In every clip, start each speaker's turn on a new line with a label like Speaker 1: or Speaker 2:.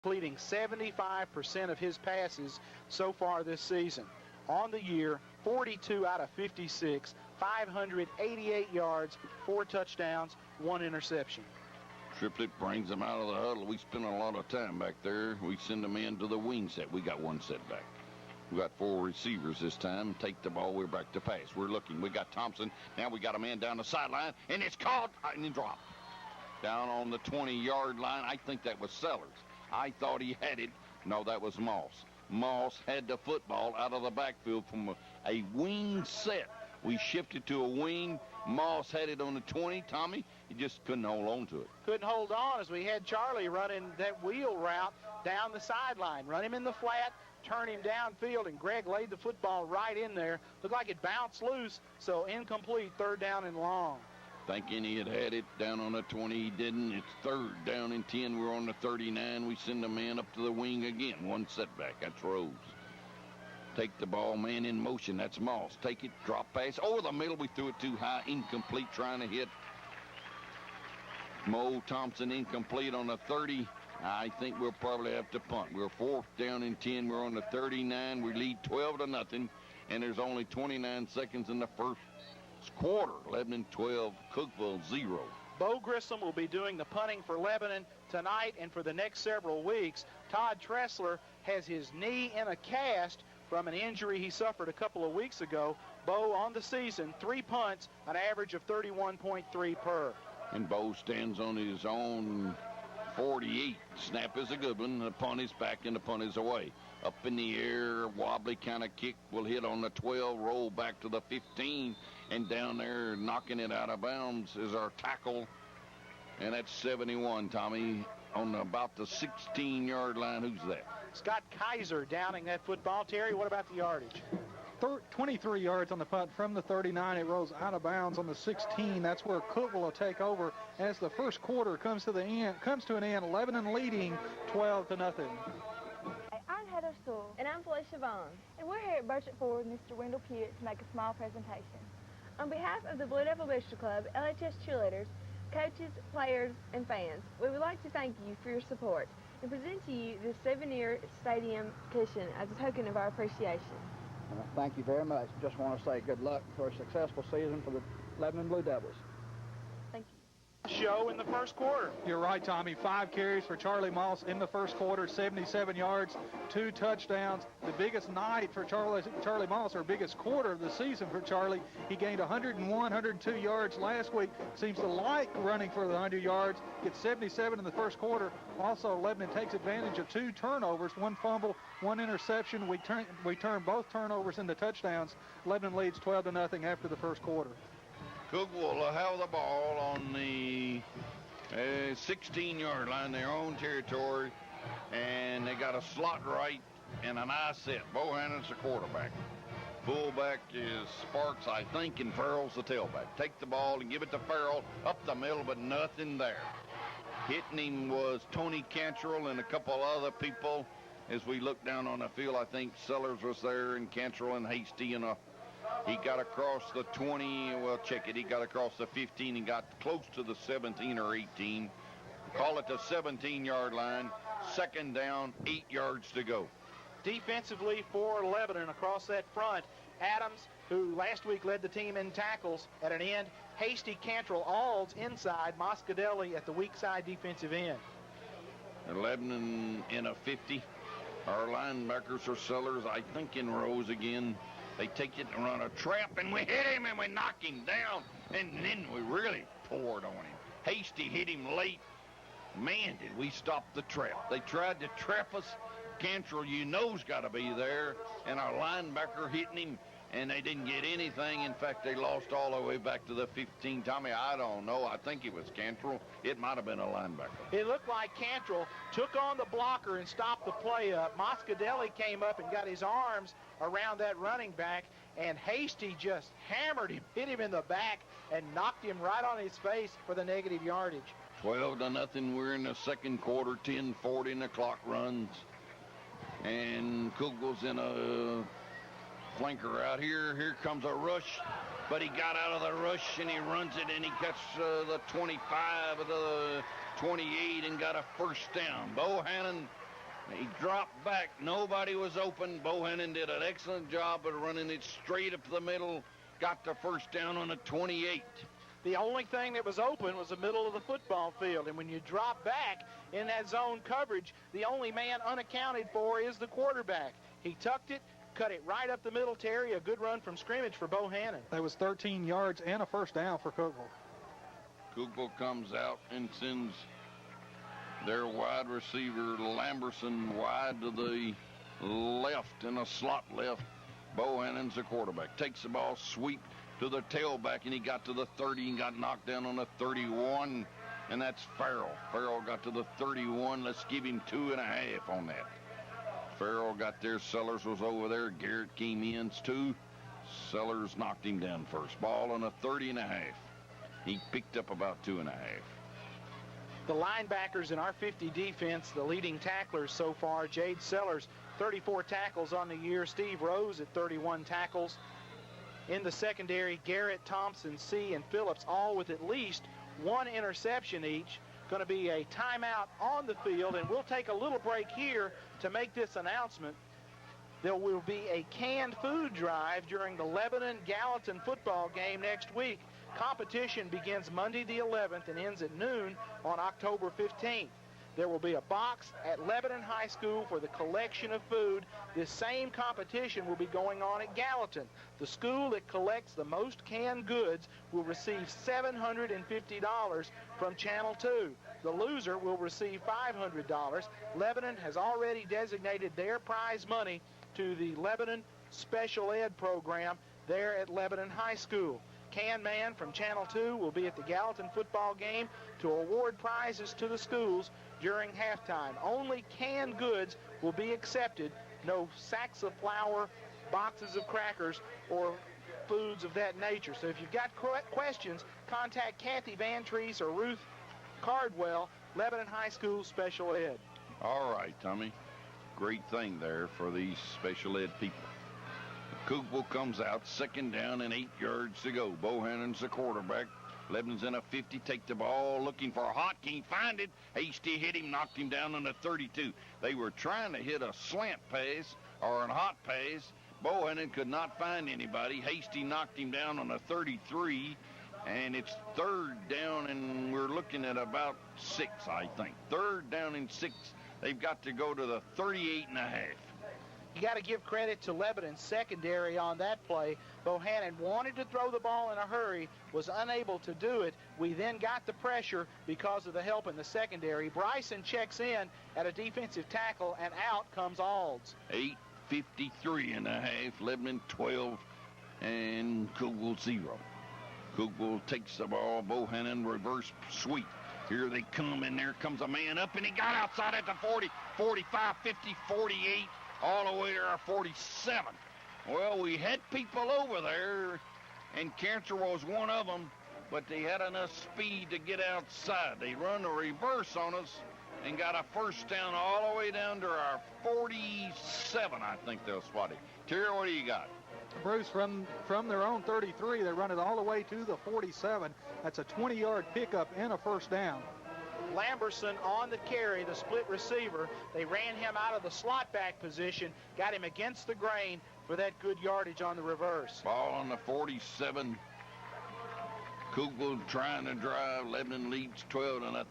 Speaker 1: completing 75% of his passes so far this season. On the year, 42 out of 56, 588 yards, 4 touchdowns, 1 interception.
Speaker 2: Triplet brings them out of the huddle. We spend a lot of time back there. We send them into the wing set. We got one set back. We got 4 receivers this time. Take the ball. We're back to pass. We're looking. We got Thompson. Now we got a man down the sideline, and it's caught and then dropped. Down on the 20-yard line. I think that was Sellers. I thought he had it. No, that was Moss. Moss had the football out of the backfield from a wing set. We shifted to a wing. Moss had it on the 20. Tommy, he just couldn't hold on to it.
Speaker 1: Couldn't hold on as we had Charlie running that wheel route down the sideline. Run him in the flat, turn him downfield, and Greg laid the football right in there. Looked like it bounced loose, so incomplete, 3rd down and long.
Speaker 2: Thinking he had it down on the 20, he didn't. It's 3rd down and 10. We're on the 39. We send the man up to the wing again. One setback. That's Rose. Take the ball, man in motion. That's Moss. Take it, drop pass. Over the middle, we threw it too high. Incomplete, trying to hit Mo Thompson. Incomplete on the 30. I think we'll probably have to punt. We're 4th down and 10. We're on the 39. We lead 12-0, and there's only 29 seconds in the first quarter. Lebanon 12, Cookeville 0.
Speaker 1: Bo Grissom will be doing the punting for Lebanon tonight and for the next several weeks. Todd Tressler has his knee in a cast from an injury he suffered a couple of weeks ago. Bo on the season, 3 punts, an average of 31.3 per.
Speaker 2: And Bo stands on his own 48. Snap is a good one. The punt is back and the punt is away. Up in the air, wobbly kind of kick will hit on the 12, roll back to the 15, and down there knocking it out of bounds is our tackle. And that's 71, Tommy, on about the 16-yard line. Who's that?
Speaker 1: Scott Kaiser downing that football. Terry, what about the yardage?
Speaker 3: 23 yards on the punt from the 39. It rolls out of bounds on the 16. That's where Cookeville will take over as the first quarter comes to an end. Lebanon leading 12-0.
Speaker 4: I'm Heather Sewell. And I'm Felicia Vaughn. And we're here at Burchett Ford with Mr. Wendell Pewitt to make a small presentation. On behalf of the Blue Devil Booster Club, LHS cheerleaders, coaches, players, and fans, we would like to thank you for your support and present to you this souvenir stadium cushion as a token of our appreciation.
Speaker 5: Thank you very much. Just want to say good luck for a successful season for the Lebanon Blue Devils.
Speaker 4: Thank you.
Speaker 1: Show in the first quarter.
Speaker 3: You're right, Tommy. 5 carries for Charlie Moss in the first quarter, 77 yards, 2 touchdowns. The biggest night for Charlie Moss, or biggest quarter of the season for Charlie. He gained 101, 102 yards last week. Seems to like running for the 100 yards. Gets 77 in the first quarter. Also, Lebanon takes advantage of 2 turnovers, 1 fumble, 1 interception. We turn both turnovers into touchdowns. Lebanon leads 12-0 after the first quarter.
Speaker 2: Cookeville will have the ball on the 16-yard line, their own territory, and they got a slot right and an eye set. Bohannon's the quarterback. Fullback is Sparks, I think, and Farrell's the tailback. Take the ball and give it to Farrell up the middle, but nothing there. Hitting him was Tony Cantrell and a couple other people. As we look down on the field, I think Sellers was there and Cantrell and Hasty, and he got across the 20, well, check it, he got across the 15 and got close to the 17 or 18. Call it the 17-yard line. 2nd down, 8 yards to go.
Speaker 1: Defensively for Lebanon across that front, Adams, who last week led the team in tackles at an end, Hasty, Cantrell, Alls inside, Moscadelli at the weak side defensive end.
Speaker 2: Lebanon in a 50. Our linebackers are Sellers, I think, in rows again. They take it and run a trap, and we hit him, and we knock him down, and then we really poured on him. Hasty hit him late. Man, did we stop the trap. They tried to trap us. Cantrell, you know's got to be there, and our linebacker hitting him, and they didn't get anything. In fact, they lost all the way back to the 15. Tommy, I don't know. I think it was Cantrell. It might have been a linebacker.
Speaker 1: It looked like Cantrell took on the blocker and stopped the play up. Moscadelli came up and got his arms around that running back, and Hasty just hammered him, hit him in the back, and knocked him right on his face for the negative yardage.
Speaker 2: 12-0. We're in the second quarter, 10:40, and the clock runs. And Cookeville's in a flanker out here. Here comes a rush, but he got out of the rush, and he runs it, and he cuts the 25 of the 28 and got a first down. Bohannon dropped back. Nobody was open. Bohannon did an excellent job of running it straight up the middle. Got the first down on the 28.
Speaker 1: The only thing that was open was the middle of the football field. And when you drop back in that zone coverage, the only man unaccounted for is the quarterback. He tucked it, cut it right up the middle, Terry. A good run from scrimmage for Bohannon.
Speaker 3: That was 13 yards and a first down for Cookeville.
Speaker 2: Cookeville comes out and sends their wide receiver, Lamberson, wide to the left in a slot left. Bohannon's the quarterback. Takes the ball, sweep to the tailback, and he got to the 30 and got knocked down on the 31, and that's Farrell. Farrell got to the 31. Let's give him 2.5 on that. Farrell got there. Sellers was over there. Garrett came in too. Sellers knocked him down first. Ball on a 30.5. He picked up about 2.5.
Speaker 1: The linebackers in our 50 defense, the leading tacklers so far, Jade Sellers, 34 tackles on the year. Steve Rose at 31 tackles. In the secondary, Garrett, Thompson, C, and Phillips, all with at least one interception each. Going to be a timeout on the field, and we'll take a little break here to make this announcement. There will be a canned food drive during the Lebanon-Gallatin football game next week. Competition begins Monday the 11th and ends at noon on October 15th. There will be a box at Lebanon High School for the collection of food. This same competition will be going on at Gallatin. The school that collects the most canned goods will receive $750 from Channel 2. The loser will receive $500. Lebanon has already designated their prize money to the Lebanon Special Ed program there at Lebanon High School. Can Man from Channel 2 will be at the Gallatin football game to award prizes to the schools during halftime. Only canned goods will be accepted. No sacks of flour, boxes of crackers, or foods of that nature. So if you've got questions, contact Kathy Van Treese or Ruth Cardwell, Lebanon High School Special Ed.
Speaker 2: All right, Tommy. Great thing there for these special ed people. Cookeville comes out, second down and 8 yards to go. Bohannon's the quarterback. Lebanon's in a 50, take the ball, looking for a hot, can't find it. Hasty hit him, knocked him down on the 32. They were trying to hit a slant pass or a hot pass. Bohannon could not find anybody. Hasty knocked him down on the 33, and it's third down, and we're looking at about 6, I think. Third down and 6. They've got to go to the 38.5.
Speaker 1: You got to give credit to Lebanon's secondary on that play. Bohannon wanted to throw the ball in a hurry, was unable to do it. We then got the pressure because of the help in the secondary. Bryson checks in at a defensive tackle, and out comes Alds.
Speaker 2: 8:53.5, Lebanon 12, and Cookeville 0. Cookeville takes the ball. Bohannon reverse sweep. Here they come, and there comes a man up, and he got outside at the 40, 45, 50, 48. All the way to our 47. Well, we had people over there, and Cancer was one of them, but they had enough speed to get outside. They run a reverse on us and got a first down all the way down to our 47, I think they'll spot it. Terry, what do you got?
Speaker 3: Bruce, from their own 33, they run it all the way to the 47. That's a 20-yard pickup and a first down.
Speaker 1: Lamberson on the carry, the split receiver. They ran him out of the slot back position, got him against the grain for that good yardage on the reverse.
Speaker 2: Ball on the 47. Cookeville trying to drive. Lebanon leads 12-0.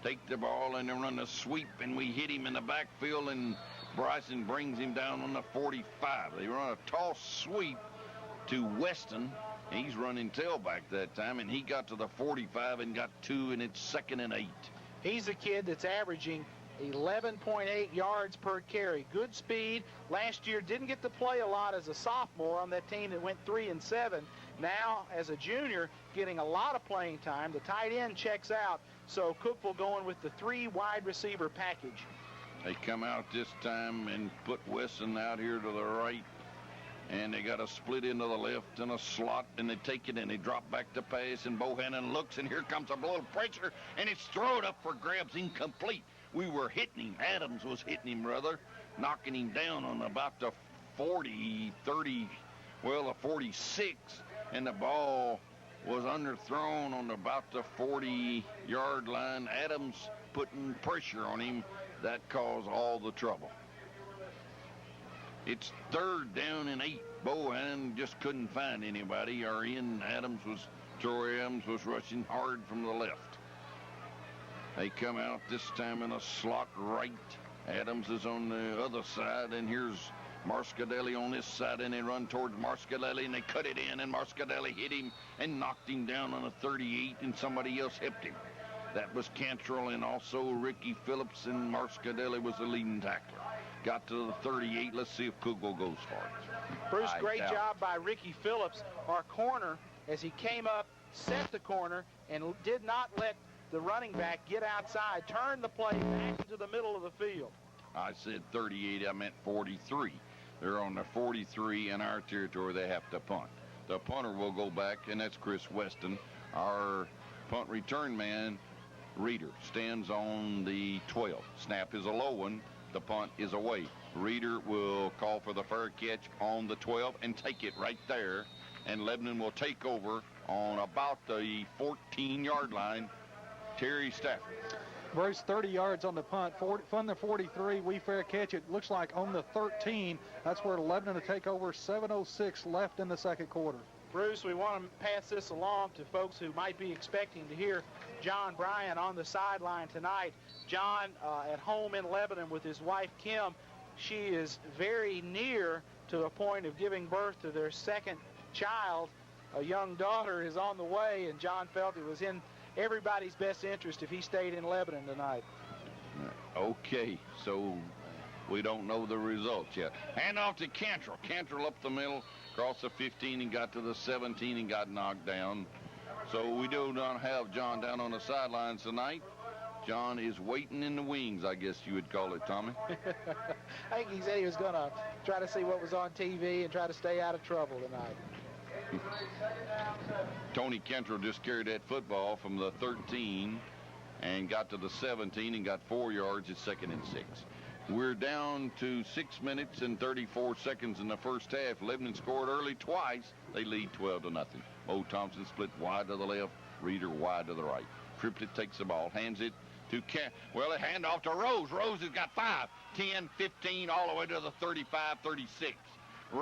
Speaker 2: Take the ball and they run the sweep, and we hit him in the backfield, and Bryson brings him down on the 45. They run a toss sweep to Weston. He's running tailback that time, and he got to the 45 and got 2, and it's 2nd and 8.
Speaker 1: He's a kid that's averaging 11.8 yards per carry. Good speed. Last year didn't get to play a lot as a sophomore on that team that went 3-7. Now, as a junior, getting a lot of playing time. The tight end checks out, so Cookeville going with the 3 wide receiver package.
Speaker 2: They come out this time and put Weston out here to the right. And they got a split into the left and a slot, and they take it and they drop back the pass, and Bohannon looks, and here comes a little pressure, and it's thrown up for grabs, incomplete. We were hitting him. Adams was hitting him, rather, knocking him down on about the 40, 30, well, the 46, and the ball was underthrown on about the 40-yard line. Adams putting pressure on him, That caused all the trouble. It's 3rd down and 8. Bohannon just couldn't find anybody. Troy Adams was rushing hard from the left. They come out this time in a slot right. Adams is on the other side, and here's Marscadelli on this side, and they run towards Marscadelli, and they cut it in, and Marscadelli hit him and knocked him down on a 38, and somebody else helped him. That was Cantrell and also Ricky Phillips, and Marscadelli was the leading tackler. Got to the 38. Let's see if Cookeville goes for it.
Speaker 1: Bruce, great job by Ricky Phillips, our corner, as he came up, set the corner, and did not let the running back get outside, turned the play back into the middle of the field.
Speaker 2: I said 38, I meant 43. They're on the 43 in our territory. They have to punt. The punter will go back, and that's Chris Weston. Our punt return man, Reeder, stands on the 12. Snap is a low one. The punt is away. Reeder will call for the fair catch on the 12 and take it right there, and Lebanon will take over on about the 14-yard line. Terry Stafford.
Speaker 3: Bruce, 30 yards on the punt, from the 43, we fair catch it. Looks like on the 13, that's where Lebanon will take over. 7:06 left in the second quarter.
Speaker 1: Bruce, we want to pass this along to folks who might be expecting to hear John Bryant on the sideline tonight. John, at home in Lebanon with his wife, Kim, she is very near to the point of giving birth to their second child. A young daughter is on the way, and John felt it was in everybody's best interest if he stayed in Lebanon tonight.
Speaker 2: Okay, so we don't know the results yet. Hand off to Cantrell. Cantrell up the middle, across the 15 and got to the 17 and got knocked down. So we do not have John down on the sidelines tonight. John is waiting in the wings, I guess you would call it, Tommy.
Speaker 1: I think he said he was going to try to see what was on TV and try to stay out of trouble tonight.
Speaker 2: Tony Cantrell just carried that football from the 13 and got to the 17 and got 4 yards at 2nd and 6. We're down to 6 minutes and 34 seconds in the first half. Lebanon scored early twice. They lead 12-0. Mo Thompson split wide to the left, Reeder wide to the right. Triplett takes the ball, hands it to a hand off to Rose. Rose has got 5, 10, 15, all the way to the 35, 36.